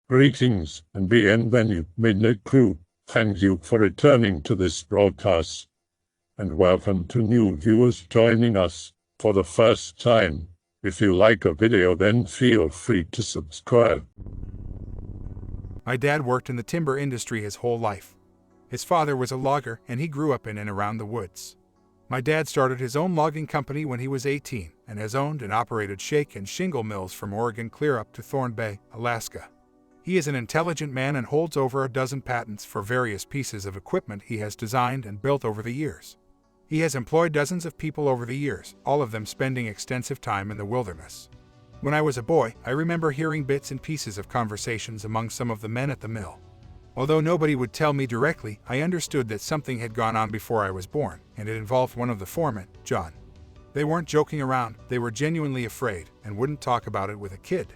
Greetings and bienvenue, Midnight Crew. Thank you for returning to this broadcast. And welcome to new viewers joining us for the first time. If you like a video, then feel free to subscribe. My dad worked in the timber industry his whole life. His father was a logger, and he grew up in and around the woods. My dad started his own logging company when he was 18 and has owned and operated shake and shingle mills from Oregon clear up to Thorn Bay, Alaska. He is an intelligent man and holds over a dozen patents for various pieces of equipment he has designed and built over the years. He has employed dozens of people over the years, all of them spending extensive time in the wilderness. When I was a boy, I remember hearing bits and pieces of conversations among some of the men at the mill. Although nobody would tell me directly, I understood that something had gone on before I was born, and it involved one of the foremen, John. They weren't joking around, they were genuinely afraid, and wouldn't talk about it with a kid.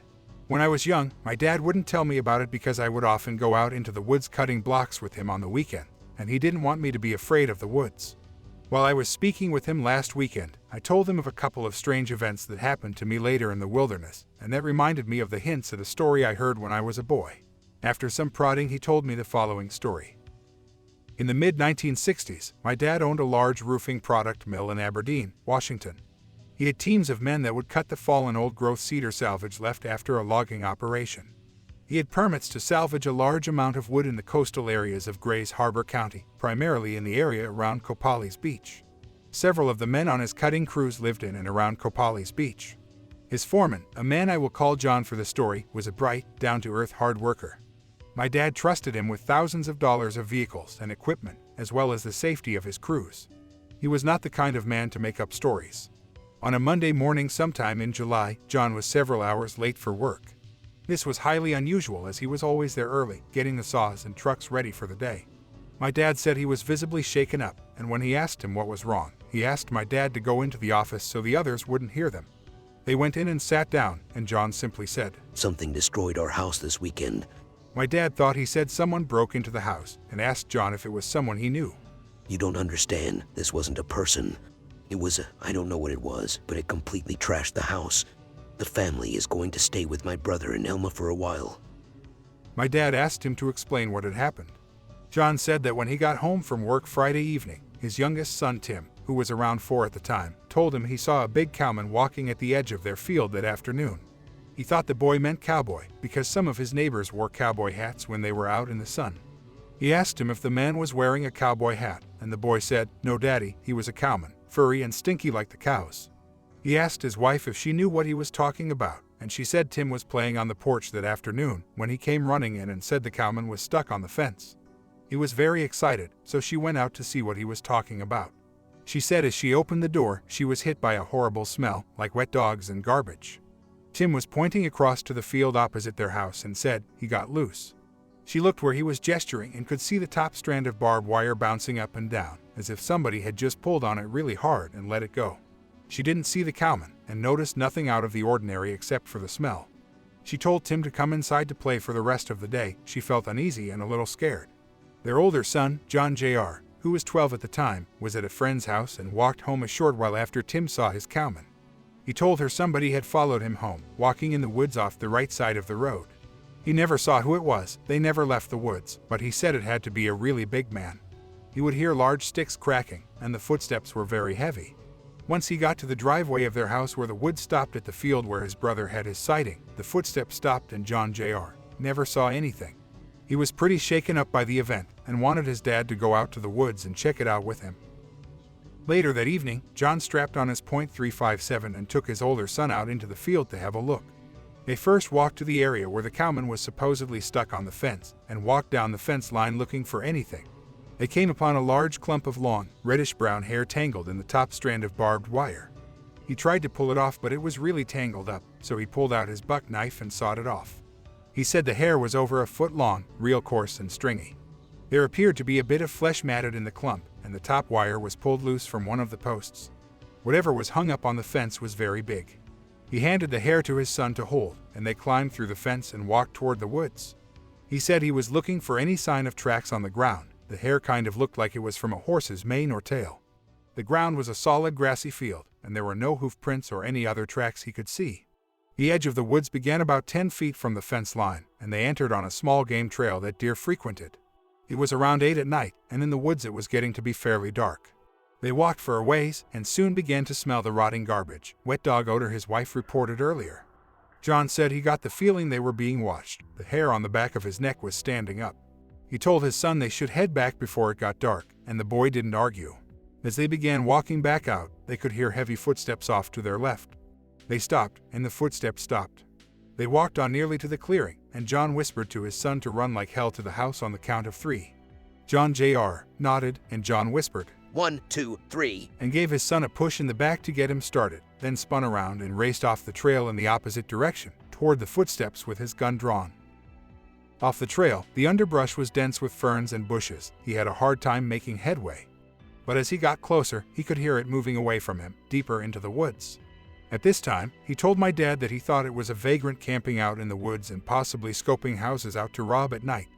When I was young, my dad wouldn't tell me about it because I would often go out into the woods cutting blocks with him on the weekend, and he didn't want me to be afraid of the woods. While I was speaking with him last weekend, I told him of a couple of strange events that happened to me later in the wilderness, and that reminded me of the hints of a story I heard when I was a boy. After some prodding, he told me the following story. In the mid-1960s, my dad owned a large roofing product mill in Aberdeen, Washington. He had teams of men that would cut the fallen old-growth cedar salvage left after a logging operation. He had permits to salvage a large amount of wood in the coastal areas of Grays Harbor County, primarily in the area around Copalis Beach. Several of the men on his cutting crews lived in and around Copalis Beach. His foreman, a man I will call John for the story, was a bright, down-to-earth hard worker. My dad trusted him with thousands of dollars of vehicles and equipment, as well as the safety of his crews. He was not the kind of man to make up stories. On a Monday morning sometime in July, John was several hours late for work. This was highly unusual as he was always there early, getting the saws and trucks ready for the day. My dad said he was visibly shaken up, and when he asked him what was wrong, he asked my dad to go into the office so the others wouldn't hear them. They went in and sat down, and John simply said, "Something destroyed our house this weekend." My dad thought he said someone broke into the house, and asked John if it was someone he knew. "You don't understand. This wasn't a person. I don't know what it was, but it completely trashed the house. The family is going to stay with my brother and Elma for a while." My dad asked him to explain what had happened. John said that when he got home from work Friday evening, his youngest son Tim, who was around 4 at the time, told him he saw a big cowman walking at the edge of their field that afternoon. He thought the boy meant cowboy because some of his neighbors wore cowboy hats when they were out in the sun. He asked him if the man was wearing a cowboy hat, and the boy said, "No, Daddy, he was a cowman, furry and stinky like the cows." He asked his wife if she knew what he was talking about, and she said Tim was playing on the porch that afternoon when he came running in and said the cowman was stuck on the fence. He was very excited, so she went out to see what he was talking about. She said as she opened the door, she was hit by a horrible smell, like wet dogs and garbage. Tim was pointing across to the field opposite their house and said, "He got loose." She looked where he was gesturing and could see the top strand of barbed wire bouncing up and down, as if somebody had just pulled on it really hard and let it go. She didn't see the cowman and noticed nothing out of the ordinary except for the smell. She told Tim to come inside to play for the rest of the day. She felt uneasy and a little scared. Their older son, John Jr., who was 12 at the time, was at a friend's house and walked home a short while after Tim saw his cowman. He told her somebody had followed him home, walking in the woods off the right side of the road. He never saw who it was, they never left the woods, but he said it had to be a really big man. He would hear large sticks cracking, and the footsteps were very heavy. Once he got to the driveway of their house where the wood stopped at the field where his brother had his sighting, the footsteps stopped and John Jr. never saw anything. He was pretty shaken up by the event and wanted his dad to go out to the woods and check it out with him. Later that evening, John strapped on his .357 and took his older son out into the field to have a look. They first walked to the area where the cowman was supposedly stuck on the fence and walked down the fence line looking for anything. They came upon a large clump of long, reddish-brown hair tangled in the top strand of barbed wire. He tried to pull it off, but it was really tangled up, so he pulled out his buck knife and sawed it off. He said the hair was over a foot long, real coarse and stringy. There appeared to be a bit of flesh matted in the clump, and the top wire was pulled loose from one of the posts. Whatever was hung up on the fence was very big. He handed the hair to his son to hold, and they climbed through the fence and walked toward the woods. He said he was looking for any sign of tracks on the ground. The hair kind of looked like it was from a horse's mane or tail. The ground was a solid grassy field, and there were no hoof prints or any other tracks he could see. The edge of the woods began about 10 feet from the fence line, and they entered on a small game trail that deer frequented. It was around 8 at night, and in the woods it was getting to be fairly dark. They walked for a ways, and soon began to smell the rotting garbage, wet dog odor his wife reported earlier. John said he got the feeling they were being watched. The hair on the back of his neck was standing up. He told his son they should head back before it got dark, and the boy didn't argue. As they began walking back out, they could hear heavy footsteps off to their left. They stopped, and the footsteps stopped. They walked on nearly to the clearing, and John whispered to his son to run like hell to the house on the count of 3. John Jr. nodded, and John whispered, 1, 2, 3, and gave his son a push in the back to get him started, then spun around and raced off the trail in the opposite direction, toward the footsteps with his gun drawn. Off the trail, the underbrush was dense with ferns and bushes. He had a hard time making headway. But as he got closer, he could hear it moving away from him, deeper into the woods. At this time, he told my dad that he thought it was a vagrant camping out in the woods and possibly scoping houses out to rob at night.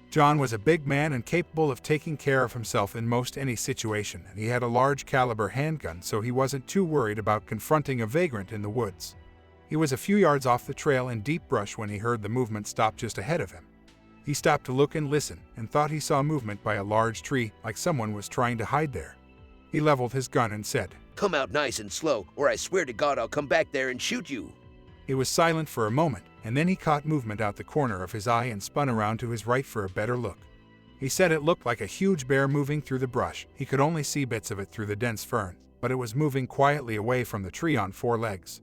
John was a big man and capable of taking care of himself in most any situation, and he had a large caliber handgun, so he wasn't too worried about confronting a vagrant in the woods. He was a few yards off the trail in deep brush when he heard the movement stop just ahead of him. He stopped to look and listen, and thought he saw movement by a large tree, like someone was trying to hide there. He leveled his gun and said, come out nice and slow, or I swear to God I'll come back there and shoot you. It was silent for a moment, and then he caught movement out the corner of his eye and spun around to his right for a better look. He said it looked like a huge bear moving through the brush. He could only see bits of it through the dense ferns, but it was moving quietly away from the tree on 4 legs.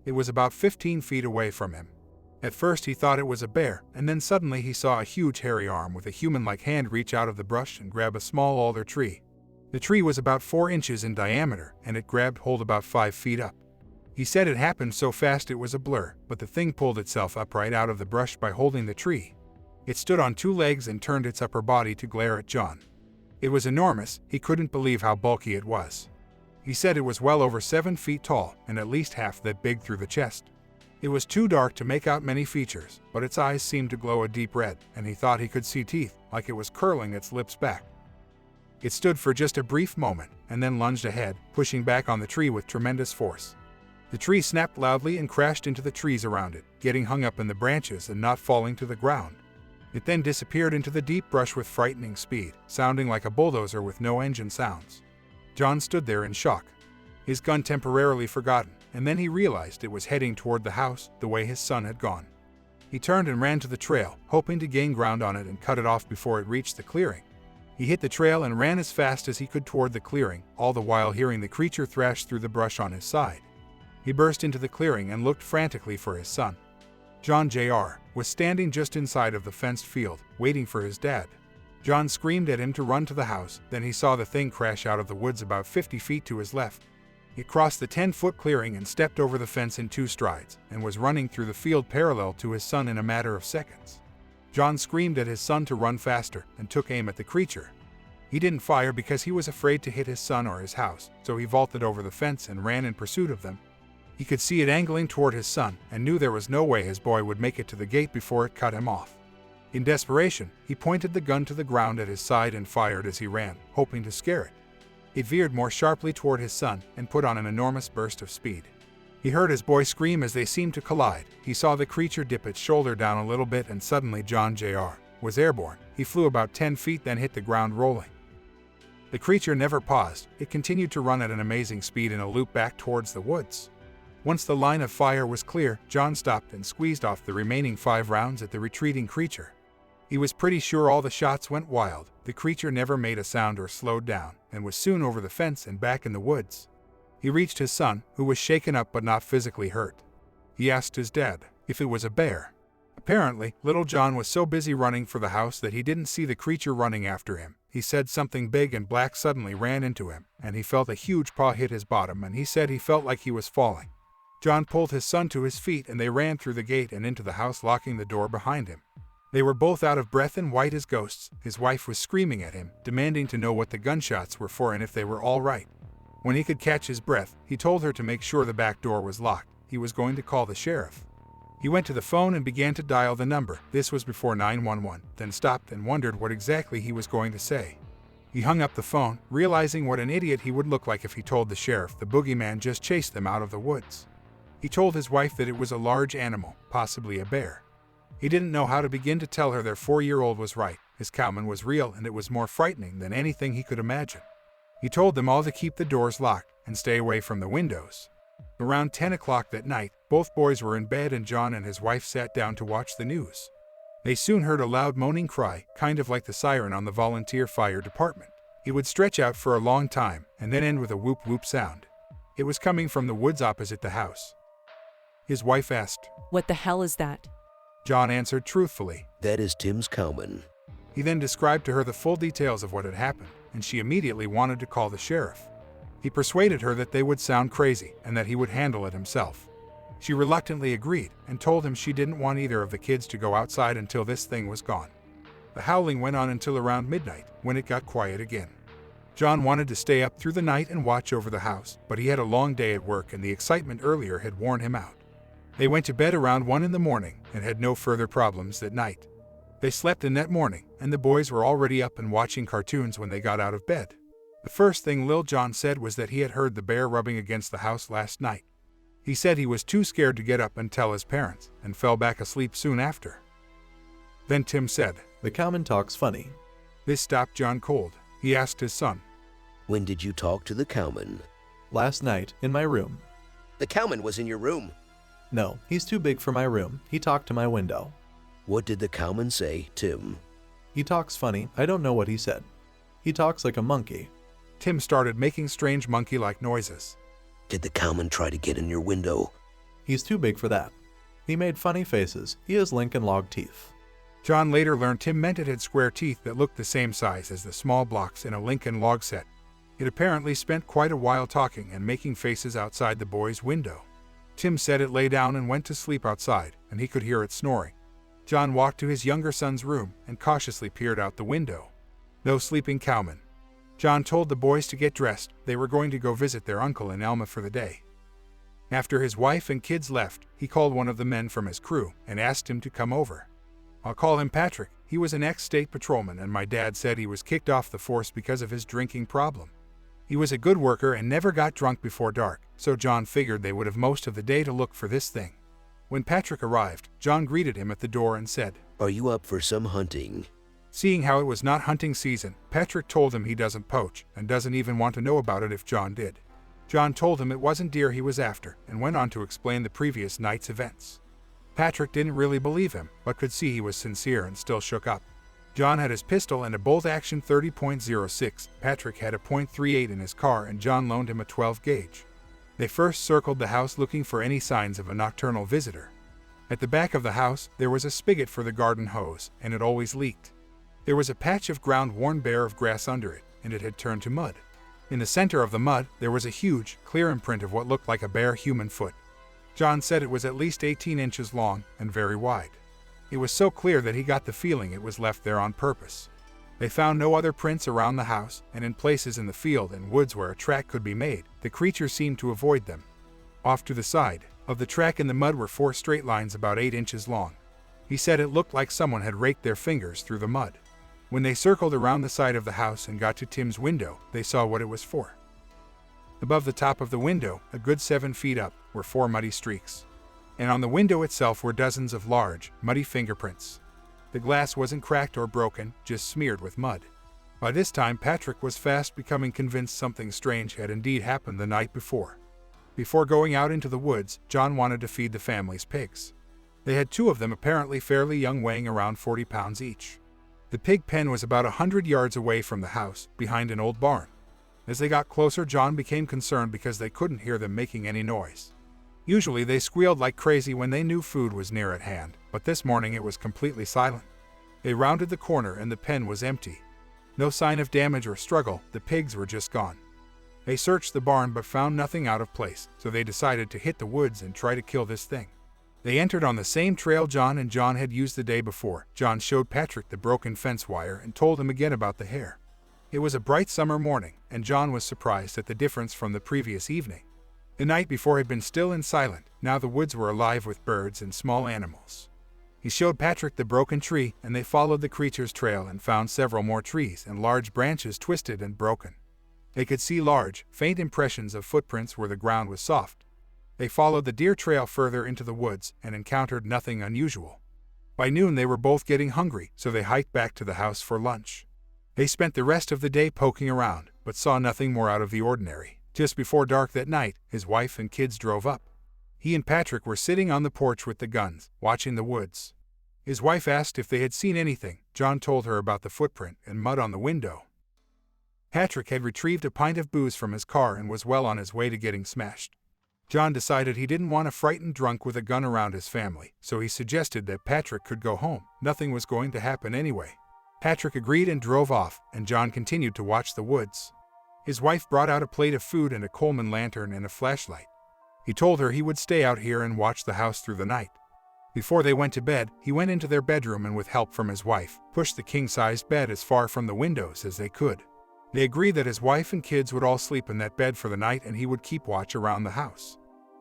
It was about 15 feet away from him. At first he thought it was a bear, and then suddenly he saw a huge hairy arm with a human-like hand reach out of the brush and grab a small alder tree. The tree was about 4 inches in diameter, and it grabbed hold about 5 feet up. He said it happened so fast it was a blur, but the thing pulled itself up right out of the brush by holding the tree. It stood on 2 legs and turned its upper body to glare at John. It was enormous. He couldn't believe how bulky it was. He said it was well over 7 feet tall and at least half that big through the chest. It was too dark to make out many features, but its eyes seemed to glow a deep red, and he thought he could see teeth, like it was curling its lips back. It stood for just a brief moment, and then lunged ahead, pushing back on the tree with tremendous force. The tree snapped loudly and crashed into the trees around it, getting hung up in the branches and not falling to the ground. It then disappeared into the deep brush with frightening speed, sounding like a bulldozer with no engine sounds. John stood there in shock, his gun temporarily forgotten, and then he realized it was heading toward the house the way his son had gone. He turned and ran to the trail, hoping to gain ground on it and cut it off before it reached the clearing. He hit the trail and ran as fast as he could toward the clearing, all the while hearing the creature thrash through the brush on his side. He burst into the clearing and looked frantically for his son. John Jr. was standing just inside of the fenced field, waiting for his dad. John screamed at him to run to the house, then he saw the thing crash out of the woods about 50 feet to his left. It crossed the 10-foot clearing and stepped over the fence in 2 strides, and was running through the field parallel to his son in a matter of seconds. John screamed at his son to run faster and took aim at the creature. He didn't fire because he was afraid to hit his son or his house, so he vaulted over the fence and ran in pursuit of them. He could see it angling toward his son and knew there was no way his boy would make it to the gate before it cut him off. In desperation, he pointed the gun to the ground at his side and fired as he ran, hoping to scare it. It veered more sharply toward his son and put on an enormous burst of speed. He heard his boy scream as they seemed to collide. He saw the creature dip its shoulder down a little bit, and suddenly John Jr. was airborne. He flew about 10 feet, then hit the ground rolling. The creature never paused. It continued to run at an amazing speed in a loop back towards the woods. Once the line of fire was clear, John stopped and squeezed off the remaining 5 rounds at the retreating creature. He was pretty sure all the shots went wild. The creature never made a sound or slowed down, and was soon over the fence and back in the woods. He reached his son, who was shaken up but not physically hurt. He asked his dad if it was a bear. Apparently, little John was so busy running for the house that he didn't see the creature running after him. He said something big and black suddenly ran into him, and he felt a huge paw hit his bottom, and he said he felt like he was falling. John pulled his son to his feet and they ran through the gate and into the house, locking the door behind him. They were both out of breath and white as ghosts. His wife was screaming at him, demanding to know what the gunshots were for and if they were all right. When he could catch his breath, he told her to make sure the back door was locked. He was going to call the sheriff. He went to the phone and began to dial the number. This was before 911, then stopped and wondered what exactly he was going to say. He hung up the phone, realizing what an idiot he would look like if he told the sheriff the boogeyman just chased them out of the woods. He told his wife that it was a large animal, possibly a bear. He didn't know how to begin to tell her their 4-year-old was right. His cowman was real, and it was more frightening than anything he could imagine. He told them all to keep the doors locked and stay away from the windows. Around 10 o'clock that night, both boys were in bed and John and his wife sat down to watch the news. They soon heard a loud moaning cry, kind of like the siren on the volunteer fire department. It would stretch out for a long time and then end with a whoop-whoop sound. It was coming from the woods opposite the house. His wife asked, "What the hell is that?" John answered truthfully. That is Tim's cowman. He then described to her the full details of what had happened, and she immediately wanted to call the sheriff. He persuaded her that they would sound crazy and that he would handle it himself. She reluctantly agreed and told him she didn't want either of the kids to go outside until this thing was gone. The howling went on until around midnight, when it got quiet again. John wanted to stay up through the night and watch over the house, but he had a long day at work and the excitement earlier had worn him out. They went to bed around 1 in the morning and had no further problems that night. They slept in that morning, and the boys were already up and watching cartoons when they got out of bed. The first thing Lil John said was that he had heard the bear rubbing against the house last night. He said he was too scared to get up and tell his parents, and fell back asleep soon after. Then Tim said, "The cowman talks funny." This stopped John cold. He asked his son, When did you talk to the cowman? "Last night, in my room." The cowman was in your room. "No, he's too big for my room. He talked to my window." What did the cowman say, Tim? "He talks funny. I don't know what he said. He talks like a monkey." Tim started making strange monkey-like noises. Did the cowman try to get in your window? "He's too big for that. He made funny faces. He has Lincoln log teeth." John later learned Tim meant it had square teeth that looked the same size as the small blocks in a Lincoln log set. It apparently spent quite a while talking and making faces outside the boy's window. Tim said it lay down and went to sleep outside, and he could hear it snoring. John walked to his younger son's room and cautiously peered out the window. No sleeping cowman. John told the boys to get dressed. They were going to go visit their uncle in Elma for the day. After his wife and kids left, he called one of the men from his crew and asked him to come over. I'll call him Patrick. He was an ex-state patrolman, and my dad said he was kicked off the force because of his drinking problem. He was a good worker and never got drunk before dark, so John figured they would have most of the day to look for this thing. When Patrick arrived, John greeted him at the door and said, Are you up for some hunting? Seeing how it was not hunting season, Patrick told him he doesn't poach and doesn't even want to know about it if John did. John told him it wasn't deer he was after and went on to explain the previous night's events. Patrick didn't really believe him, but could see he was sincere and still shook up. John had his pistol and a bolt-action 30.06. Patrick had a .38 in his car, and John loaned him a 12 gauge. They first circled the house looking for any signs of a nocturnal visitor. At the back of the house, there was a spigot for the garden hose, and it always leaked. There was a patch of ground worn bare of grass under it, and it had turned to mud. In the center of the mud, there was a huge, clear imprint of what looked like a bare human foot. John said it was at least 18 inches long and very wide. It was so clear that he got the feeling it was left there on purpose. They found no other prints around the house, and in places in the field and woods where a track could be made, the creature seemed to avoid them. Off to the side of the track in the mud were 4 straight lines about 8 inches long. He said it looked like someone had raked their fingers through the mud. When they circled around the side of the house and got to Tim's window, they saw what it was for. Above the top of the window, a good 7 feet up, were 4 muddy streaks. And on the window itself were dozens of large, muddy fingerprints. The glass wasn't cracked or broken, just smeared with mud. By this time, Patrick was fast becoming convinced something strange had indeed happened the night before. Before going out into the woods, John wanted to feed the family's pigs. They had 2 of them, apparently fairly young, weighing around 40 pounds each. The pig pen was about 100 yards away from the house, behind an old barn. As they got closer, John became concerned because they couldn't hear them making any noise. Usually they squealed like crazy when they knew food was near at hand, but this morning it was completely silent. They rounded the corner and the pen was empty. No sign of damage or struggle, the pigs were just gone. They searched the barn but found nothing out of place, so they decided to hit the woods and try to kill this thing. They entered on the same trail John had used the day before. John showed Patrick the broken fence wire and told him again about the hare. It was a bright summer morning, and John was surprised at the difference from the previous evening. The night before had been still and silent. Now the woods were alive with birds and small animals. He showed Patrick the broken tree, and they followed the creature's trail and found several more trees and large branches twisted and broken. They could see large, faint impressions of footprints where the ground was soft. They followed the deer trail further into the woods and encountered nothing unusual. By noon they were both getting hungry, so they hiked back to the house for lunch. They spent the rest of the day poking around, but saw nothing more out of the ordinary. Just before dark that night, his wife and kids drove up. He and Patrick were sitting on the porch with the guns, watching the woods. His wife asked if they had seen anything. John told her about the footprint and mud on the window. Patrick had retrieved a pint of booze from his car and was well on his way to getting smashed. John decided he didn't want a frightened drunk with a gun around his family, so he suggested that Patrick could go home. Nothing was going to happen anyway. Patrick agreed and drove off, and John continued to watch the woods. His wife brought out a plate of food and a Coleman lantern and a flashlight. He told her he would stay out here and watch the house through the night. Before they went to bed, he went into their bedroom and with help from his wife, pushed the king-sized bed as far from the windows as they could. They agreed that his wife and kids would all sleep in that bed for the night and he would keep watch around the house.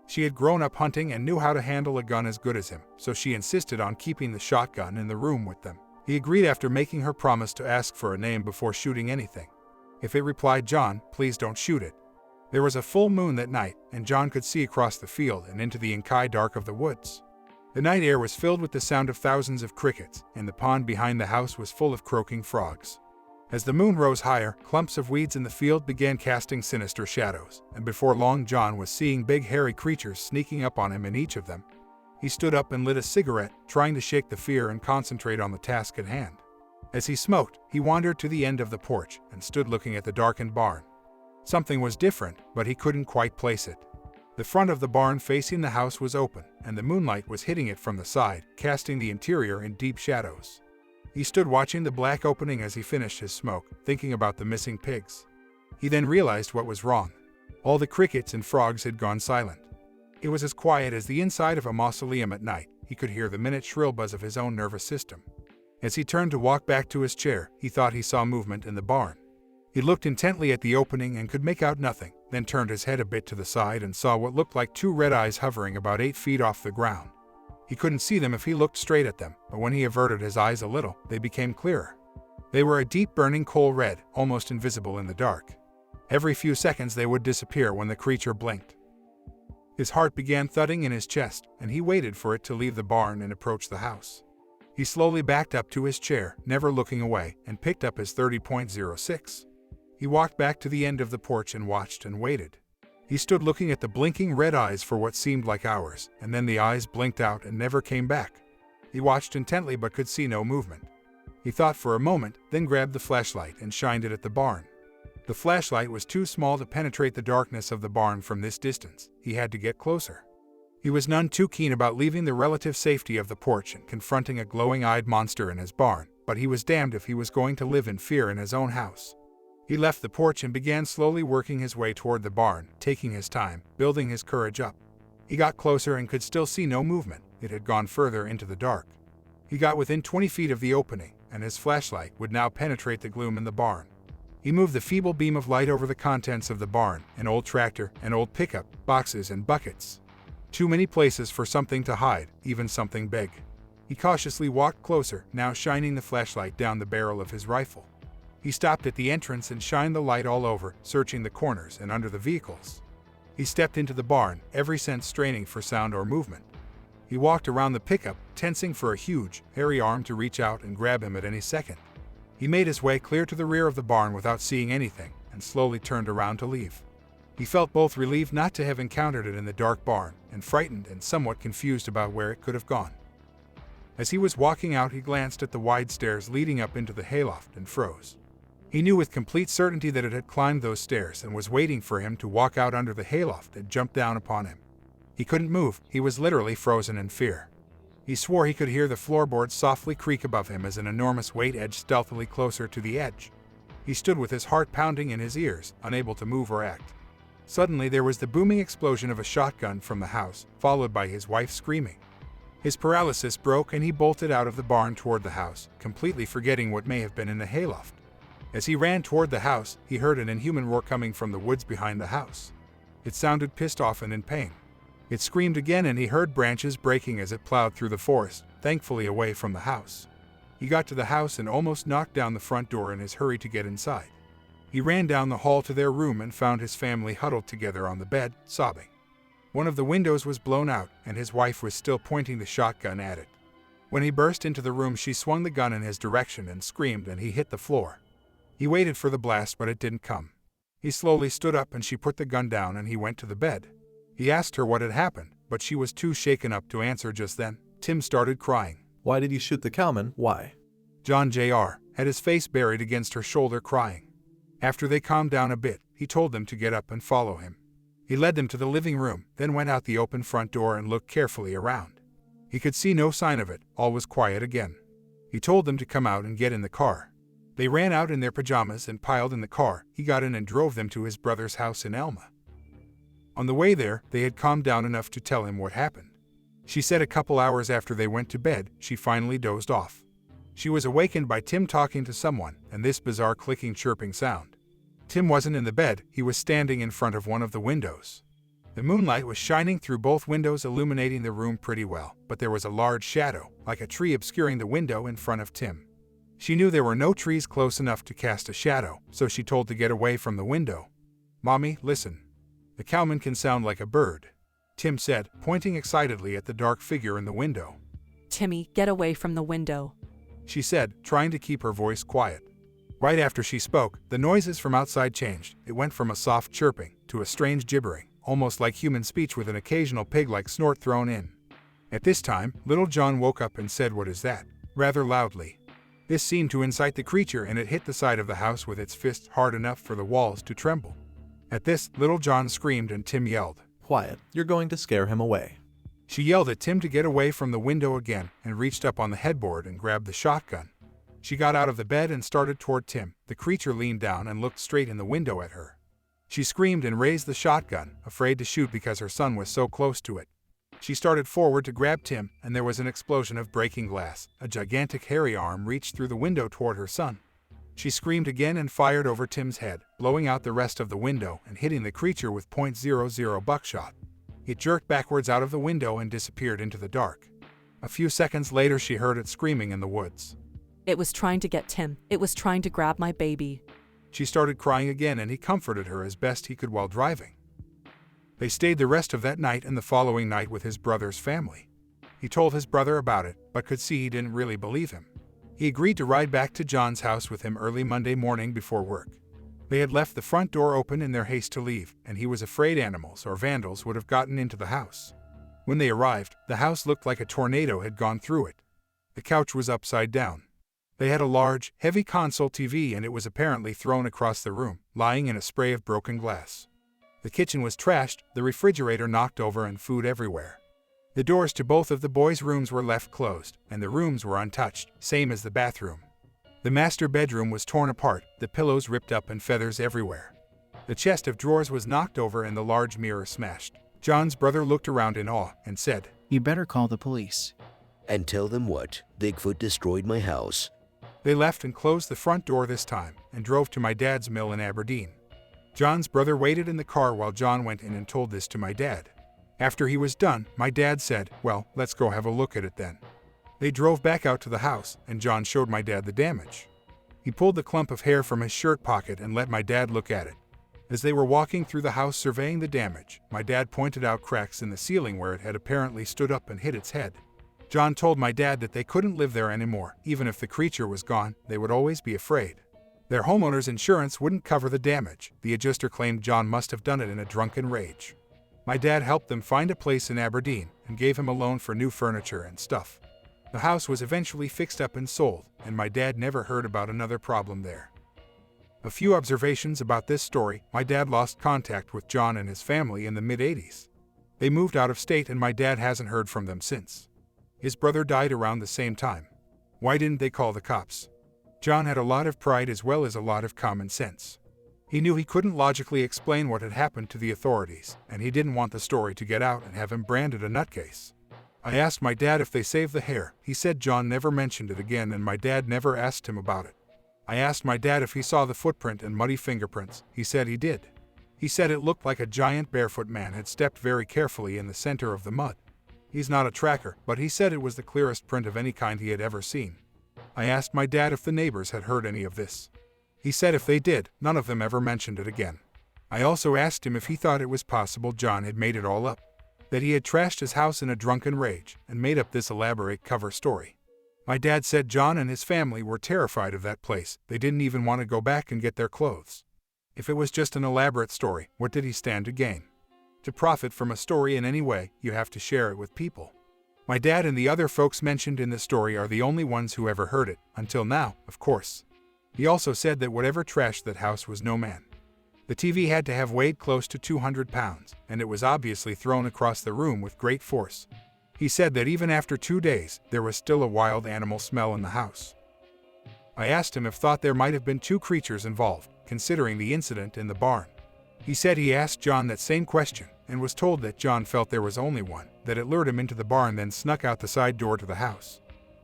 She had grown up hunting and knew how to handle a gun as good as him, so she insisted on keeping the shotgun in the room with them. He agreed after making her promise to ask for a name before shooting anything. If it replied John, please don't shoot it. There was a full moon that night, and John could see across the field and into the inky dark of the woods. The night air was filled with the sound of thousands of crickets, and the pond behind the house was full of croaking frogs. As the moon rose higher, clumps of weeds in the field began casting sinister shadows, and before long John was seeing big hairy creatures sneaking up on him in each of them. He stood up and lit a cigarette, trying to shake the fear and concentrate on the task at hand. As he smoked, he wandered to the end of the porch and stood looking at the darkened barn. Something was different, but he couldn't quite place it. The front of the barn facing the house was open, and the moonlight was hitting it from the side, casting the interior in deep shadows. He stood watching the black opening as he finished his smoke, thinking about the missing pigs. He then realized what was wrong. All the crickets and frogs had gone silent. It was as quiet as the inside of a mausoleum at night. He could hear the minute shrill buzz of his own nervous system. As he turned to walk back to his chair, he thought he saw movement in the barn. He looked intently at the opening and could make out nothing, then turned his head a bit to the side and saw what looked like two red eyes hovering about 8 feet off the ground. He couldn't see them if he looked straight at them, but when he averted his eyes a little, they became clearer. They were a deep burning coal red, almost invisible in the dark. Every few seconds they would disappear when the creature blinked. His heart began thudding in his chest, and he waited for it to leave the barn and approach the house. He slowly backed up to his chair, never looking away, and picked up his 30.06. He walked back to the end of the porch and watched and waited. He stood looking at the blinking red eyes for what seemed like hours, and then the eyes blinked out and never came back. He watched intently but could see no movement. He thought for a moment, then grabbed the flashlight and shined it at the barn. The flashlight was too small to penetrate the darkness of the barn from this distance. He had to get closer. He was none too keen about leaving the relative safety of the porch and confronting a glowing-eyed monster in his barn, but he was damned if he was going to live in fear in his own house. He left the porch and began slowly working his way toward the barn, taking his time, building his courage up. He got closer and could still see no movement. It had gone further into the dark. He got within 20 feet of the opening, and his flashlight would now penetrate the gloom in the barn. He moved the feeble beam of light over the contents of the barn, an old tractor, an old pickup, boxes and buckets. Too many places for something to hide, even something big. He cautiously walked closer, now shining the flashlight down the barrel of his rifle. He stopped at the entrance and shined the light all over, searching the corners and under the vehicles. He stepped into the barn, every sense straining for sound or movement. He walked around the pickup, tensing for a huge, hairy arm to reach out and grab him at any second. He made his way clear to the rear of the barn without seeing anything, and slowly turned around to leave. He felt both relieved not to have encountered it in the dark barn, and frightened and somewhat confused about where it could have gone. As he was walking out, he glanced at the wide stairs leading up into the hayloft and froze. He knew with complete certainty that it had climbed those stairs and was waiting for him to walk out under the hayloft and jump down upon him. He couldn't move. He was literally frozen in fear. He swore he could hear the floorboards softly creak above him as an enormous weight edged stealthily closer to the edge. He stood with his heart pounding in his ears, unable to move or act. Suddenly there was the booming explosion of a shotgun from the house, followed by his wife screaming. His paralysis broke and he bolted out of the barn toward the house, completely forgetting what may have been in the hayloft. As he ran toward the house, he heard an inhuman roar coming from the woods behind the house. It sounded pissed off and in pain. It screamed again and he heard branches breaking as it plowed through the forest, thankfully away from the house. He got to the house and almost knocked down the front door in his hurry to get inside. He ran down the hall to their room and found his family huddled together on the bed, sobbing. One of the windows was blown out, and his wife was still pointing the shotgun at it. When he burst into the room, she swung the gun in his direction and screamed, and he hit the floor. He waited for the blast, but it didn't come. He slowly stood up, and she put the gun down, and he went to the bed. He asked her what had happened, but she was too shaken up to answer just then. Tim started crying. Why did you shoot the cowman? Why? John Jr. had his face buried against her shoulder, crying. After they calmed down a bit, he told them to get up and follow him. He led them to the living room, then went out the open front door and looked carefully around. He could see no sign of it. All was quiet again. He told them to come out and get in the car. They ran out in their pajamas and piled in the car. He got in and drove them to his brother's house in Elma. On the way there, they had calmed down enough to tell him what happened. She said a couple hours after they went to bed, she finally dozed off. She was awakened by Tim talking to someone, and this bizarre clicking, chirping sound. Tim wasn't in the bed, he was standing in front of one of the windows. The moonlight was shining through both windows, illuminating the room pretty well, but there was a large shadow, like a tree, obscuring the window in front of Tim. She knew there were no trees close enough to cast a shadow, so she told to get away from the window. "Mommy, listen. The cowman can sound like a bird," Tim said, pointing excitedly at the dark figure in the window. "Timmy, get away from the window," she said, trying to keep her voice quiet. Right after she spoke, the noises from outside changed. It went from a soft chirping to a strange gibbering, almost like human speech with an occasional pig-like snort thrown in. At this time, little John woke up and said, "What is that?" rather loudly. This seemed to incite the creature, and it hit the side of the house with its fist hard enough for the walls to tremble. At this, little John screamed and Tim yelled, "Quiet, you're going to scare him away." She yelled at Tim to get away from the window again and reached up on the headboard and grabbed the shotgun. She got out of the bed and started toward Tim. The creature leaned down and looked straight in the window at her. She screamed and raised the shotgun, afraid to shoot because her son was so close to it. She started forward to grab Tim, and there was an explosion of breaking glass. A gigantic hairy arm reached through the window toward her son. She screamed again and fired over Tim's head, blowing out the rest of the window and hitting the creature with .00 buckshot. It jerked backwards out of the window and disappeared into the dark. A few seconds later, she heard it screaming in the woods. "It was trying to get Tim. It was trying to grab my baby." She started crying again, and he comforted her as best he could while driving. They stayed the rest of that night and the following night with his brother's family. He told his brother about it, but could see he didn't really believe him. He agreed to ride back to John's house with him early Monday morning before work. They had left the front door open in their haste to leave, and he was afraid animals or vandals would have gotten into the house. When they arrived, the house looked like a tornado had gone through it. The couch was upside down. They had a large, heavy console TV, and it was apparently thrown across the room, lying in a spray of broken glass. The kitchen was trashed, the refrigerator knocked over, and food everywhere. The doors to both of the boys' rooms were left closed, and the rooms were untouched, same as the bathroom. The master bedroom was torn apart, the pillows ripped up, and feathers everywhere. The chest of drawers was knocked over and the large mirror smashed. John's brother looked around in awe and said, "You better call the police." And tell them what? Bigfoot destroyed my house. They left and closed the front door this time and drove to my dad's mill in Aberdeen. John's brother waited in the car while John went in and told this to my dad. After he was done, my dad said, "Well, let's go have a look at it then." They drove back out to the house, and John showed my dad the damage. He pulled the clump of hair from his shirt pocket and let my dad look at it. As they were walking through the house surveying the damage, my dad pointed out cracks in the ceiling where it had apparently stood up and hit its head. John told my dad that they couldn't live there anymore. Even if the creature was gone, they would always be afraid. Their homeowner's insurance wouldn't cover the damage. The adjuster claimed John must have done it in a drunken rage. My dad helped them find a place in Aberdeen and gave him a loan for new furniture and stuff. The house was eventually fixed up and sold, and my dad never heard about another problem there. A few observations about this story. My dad lost contact with John and his family in the mid-80s. They moved out of state, and my dad hasn't heard from them since. His brother died around the same time. Why didn't they call the cops? John had a lot of pride as well as a lot of common sense. He knew he couldn't logically explain what had happened to the authorities, and he didn't want the story to get out and have him branded a nutcase. I asked my dad if they saved the hair. He said John never mentioned it again, and my dad never asked him about it. I asked my dad if he saw the footprint and muddy fingerprints. He said he did. He said it looked like a giant barefoot man had stepped very carefully in the center of the mud. He's not a tracker, but he said it was the clearest print of any kind he had ever seen. I asked my dad if the neighbors had heard any of this. He said if they did, none of them ever mentioned it again. I also asked him if he thought it was possible John had made it all up. that he had trashed his house in a drunken rage and made up this elaborate cover story. My dad said John and his family were terrified of that place. They didn't even want to go back and get their clothes. If it was just an elaborate story, what did he stand to gain? To profit from a story in any way, you have to share it with people. My dad and the other folks mentioned in the story are the only ones who ever heard it, until now, of course. He also said that whatever trashed that house was no man. The TV had to have weighed close to 200 pounds, and it was obviously thrown across the room with great force. He said that even after 2 days, there was still a wild animal smell in the house. I asked him if thought there might have been 2 creatures involved, considering the incident in the barn. He said he asked John that same question, and was told that John felt there was only one, that it lured him into the barn then snuck out the side door to the house.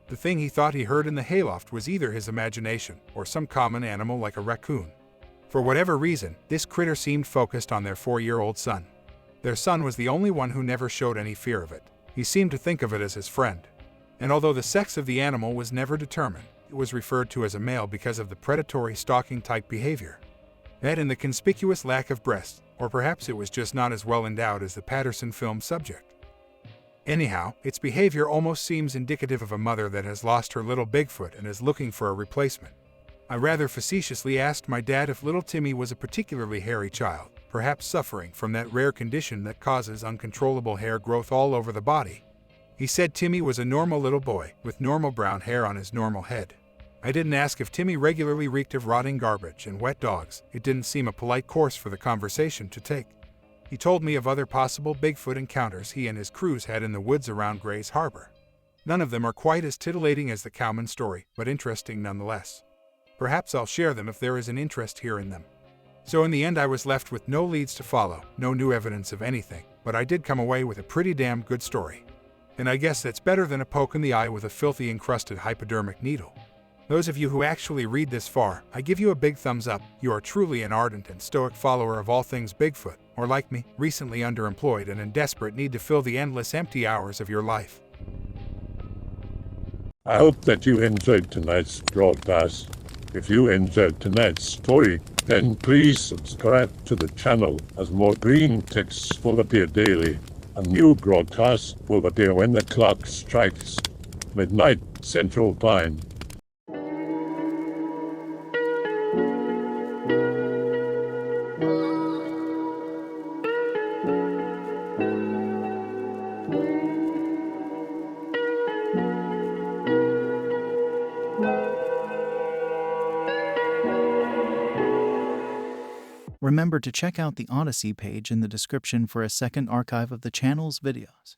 The thing he thought he heard in the hayloft was either his imagination, or some common animal like a raccoon. For whatever reason, this critter seemed focused on their 4-year-old son. Their son was the only one who never showed any fear of it. He seemed to think of it as his friend. And although the sex of the animal was never determined, it was referred to as a male because of the predatory stalking-type behavior. That and the conspicuous lack of breasts, or perhaps it was just not as well endowed as the Patterson film subject. Anyhow, its behavior almost seems indicative of a mother that has lost her little Bigfoot and is looking for a replacement. I rather facetiously asked my dad if little Timmy was a particularly hairy child, perhaps suffering from that rare condition that causes uncontrollable hair growth all over the body. He said Timmy was a normal little boy, with normal brown hair on his normal head. I didn't ask if Timmy regularly reeked of rotting garbage and wet dogs. It didn't seem a polite course for the conversation to take. He told me of other possible Bigfoot encounters he and his crews had in the woods around Gray's Harbor. None of them are quite as titillating as the cowman story, but interesting nonetheless. Perhaps I'll share them if there is an interest here in them. So in the end I was left with no leads to follow, no new evidence of anything, but I did come away with a pretty damn good story. And I guess that's better than a poke in the eye with a filthy encrusted hypodermic needle. Those of you who actually read this far, I give you a big thumbs up. You are truly an ardent and stoic follower of all things Bigfoot, or like me, recently underemployed and in desperate need to fill the endless empty hours of your life. I hope that you enjoyed tonight's broadcast. If you enjoyed tonight's story, then please subscribe to the channel as more green texts will appear daily. A new broadcast will appear when the clock strikes midnight Central Time. Remember to check out the Odyssey page in the description for a second archive of the channel's videos.